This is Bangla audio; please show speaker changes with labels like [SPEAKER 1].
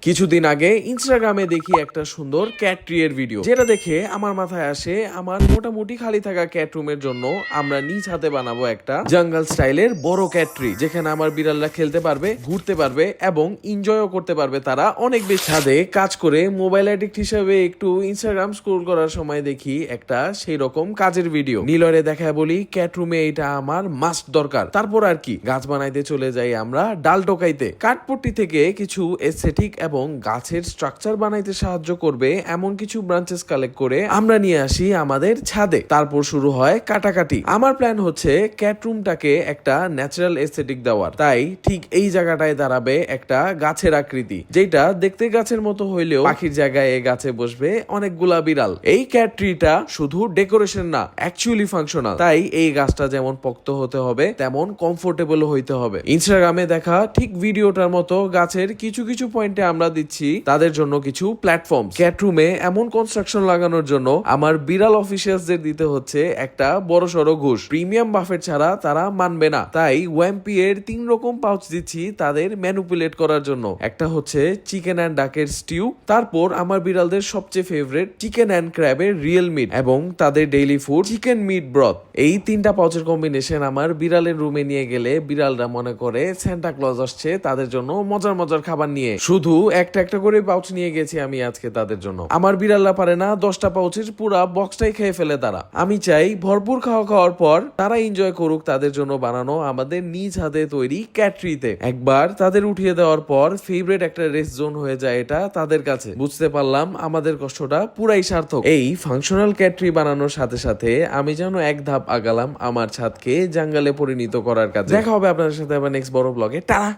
[SPEAKER 1] কিছুদিন আগে ইনস্টাগ্রামে দেখি একটা সুন্দর ক্যাট ট্রি এর ভিডিও, যেটা দেখে আমার মাথায় আসে আমার মোটামুটি খালি থাকা ক্যাট রুমের জন্য আমরা নিজ হাতে বানাবো একটা জঙ্গল স্টাইলের বড় ক্যাট ট্রি, যেখানে আমার বিড়ালরা খেলতে পারবে, ঘুরতে পারবে এবং এনজয়ও করতে পারবে। তারা অনেক বেশি ছাদে কাজ করে মোবাইল অ্যাডিক্ট হিসেবে একটু ইনস্টাগ্রাম স্ক্রল করার সময় দেখি একটা সেই রকম কাজের ভিডিও। নীলরে দেখায় বলি ক্যাট রুমে এটা আমার মাস্ট দরকার। তারপর আর কি, গাছ বানাইতে চলে যাই আমরা ডাল টোকাইতে। কাঠপট্টি থেকে কিছু এস্থেটিক এবং গাছের স্ট্রাকচার বানাইতে সাহায্য করবে এমন কিছু ব্রাঞ্চেস কালেক্ট করে আমরা নিয়ে আসি আমাদের ছাদে। তারপর শুরু হয় কাটাকাটি। আমার প্ল্যান হচ্ছে ক্যাট রুমটাকে একটা ন্যাচারাল এস্থেটিক দেওয়ার, তাই ঠিক এই জায়গাটায় দাঁড়াবে একটা গাছের আকৃতি, যেটা দেখতে গাছের মতো হইলেও পাখির জায়গায় এই গাছে বসবে অনেকগুলা বিড়াল। এই ক্যাট ট্রিটা শুধু ডেকোরেশন না, অ্যাকচুয়ালি ফাংশনাল। তাই এই গাছটা যেমন পোক্ত হতে হবে তেমন কমফোর্টেবল হইতে হবে। ইনস্টাগ্রামে দেখা ঠিক ভিডিওটার মতো গাছের কিছু কিছু পয়েন্টে আমরা দিচ্ছি তাদের জন্য কিছু প্ল্যাটফর্ম। ক্যাট রুমে এমন কনস্ট্রাকশন লাগানোর জন্য আমার বিড়াল অফিসিয়ালসদের দিতে হচ্ছে একটা বড় সড়ো ঘুষ। প্রিমিয়াম বাফেট ছাড়া তারা মানবে না। তাই ওয়াম্পি এর 3 রকম পাউচ দিচ্ছি তাদের ম্যানুপুলেট করার জন্য। একটা হচ্ছে চিকেন অ্যান্ড ডাকের স্টিউ, তারপর আমার বিড়ালদের সবচেয়ে ফেভারিট চিকেন অ্যান্ড ক্র্যাবের রিয়েল মিট এবং তাদের daily food chicken meat broth. এই 3টা পাউচের কম্বিনেশন আমার বিড়ালের রুমে নিয়ে গেলে বিড়ালরা মনে করে সান্টা ক্লজ আসছে তাদের জন্য মজার মজার খাবার নিয়ে। শুধু একটা একটা করে পাউচ নিয়ে গেছি আমি আজকে তাদের জন্য। আমার বিড়ালরা পারে না 10টা পাউচের পুরা বক্সটাই খেয়ে ফেলে তারা। আমি চাই ভরপুর খাওয়ার পর তারা এনজয় করুক তাদের জন্য বানানো আমাদের নিজ হাতে তৈরি ক্যাট ট্রিতে। একবার তাদের উঠিয়ে দেওয়ার পর ফেভারিট একটা রেস্ট জোন হয়ে যায় এটা তাদের কাছে। বুঝতে পারলাম আমাদের কষ্টটা পুরাই সার্থক। এই ফাংশনাল ক্যাট ট্রি বানানোর সাথে সাথে আমি যেন এক ধাপ আগালাম আমার ছাদকে জঙ্গলে পরিণত করার কাজে। দেখা হবে আপনাদের সাথে আবার নেক্সট বড় ব্লগে। টাটা।